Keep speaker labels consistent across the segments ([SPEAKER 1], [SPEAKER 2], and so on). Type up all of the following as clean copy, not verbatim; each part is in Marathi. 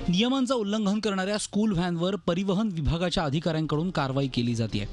[SPEAKER 1] नियमांचं उल्लंघन करणाऱ्या स्कूल व्हॅनवर परिवहन विभागाच्या अधिकाऱ्यांकडून कारवाई केली जाते।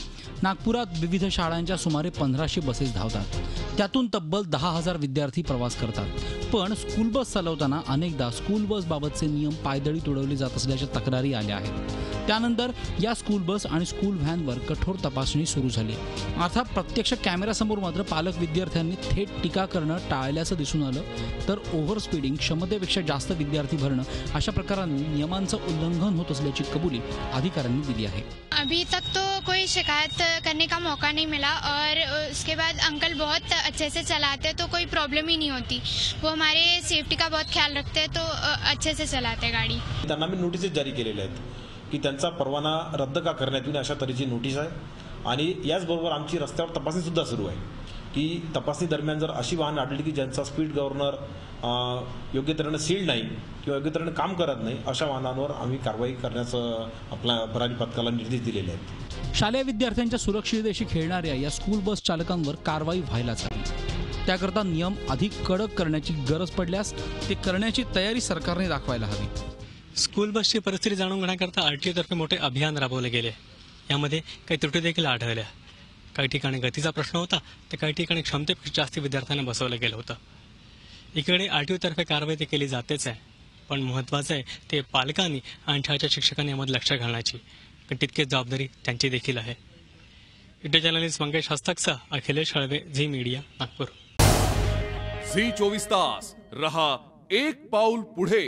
[SPEAKER 1] नागपुरात विविध शाळांच्या सुमारे 1500 बसेस धावतात, त्यातून तब्बल 10,000 विद्यार्थी प्रवास करतात। पण स्कूल बस चालवताना अनेकदा स्कूल बस बाबतचे नियम पायदळी तुडवले जात असल्याच्या तक्रारी आल्या आहेत। त्यानंतर या स्कूल बस आणि स्कूल व्हॅनवर कठोर तपासणी सुरू झाली। अर्थात प्रत्यक्ष कॅमेऱ्यासमोर मात्र पालक विद्यार्थ्यांनी थेट टीका करणं टाळल्याचं दिसून आलं, तर ओव्हर स्पीडिंग, क्षमतेपेक्षा जास्त विद्यार्थी भरणं अशा प्रकारांनी नियमांचं उल्लंघन होत असल्याची कबुली अधिकाऱ्यांनी दिली आहे।
[SPEAKER 2] अभी तक तो कोई शिकायत करने का मौका नहीं मिला और उसके बाद अंकल बहुत अच्छे से चलाते तो कोई प्रॉब्लम ही नहीं होती। वो हमारे सेफ्टी का बहुत ख्याल रखते हैं, तो अच्छे से चलाते गाड़ी।
[SPEAKER 3] त्यांना मी नोटीस जारी केलेल्या आहेत की त्यांचा परवाना रद्द का करण्यात येईल अशा तऱ्हेची नोटीस आहे। आणि याचबरोबर आमची रस्त्यावर तपासणी सुद्धा सुरू आहे की तपासणी दरम्यान जर अशी वाहन आढळली की ज्यांचा स्पीड गव्हर्नर योग्य तऱ्हेने सील्ड नाही किंवा योग्य तऱ्हेने काम करत नाही, अशा वाहनांवर आम्ही कारवाई करण्याचं आपल्या भरारी पथकाला निर्देश दिलेले आहेत।
[SPEAKER 1] शालेय विद्यार्थ्यांच्या सुरक्षिततेशी खेळणाऱ्या या स्कूल बस चालकांवर कारवाई व्हायलाच हवी। त्याकरता नियम अधिक कडक करण्याची गरज पडल्यास ते करण्याची तयारी सरकारने दाखवायला हवी।
[SPEAKER 4] स्कूल बसची परिस्थिती जाणून घेण्याकरता आरटीओ तर्फे मोठे अभियान राबवले गेले। यामध्ये काही त्रुटी देखील आढळल्या। काही ठिकाणी गतीचा प्रश्न होता, तर काही ठिकाणी क्षमतेपेक्षा जास्त विद्यार्थ्यांना बसवलं गेलं होतं। इकडे आरटीओ तर्फे कारवाई ते केली जातेच आहे, पण महत्त्वाचं आहे ते पालकांनी आणि शाळेच्या शिक्षकांनी यामध्ये लक्ष घालण्याची, तितकीच जबाबदारी त्यांची देखील आहे। व्हिडिओ जर्नलिस्ट मंगेश हस्तकसह अखिलेश हळवे, झी मीडिया, नागपूर।
[SPEAKER 5] झी 24 तास रहा एक पाऊल पुढे।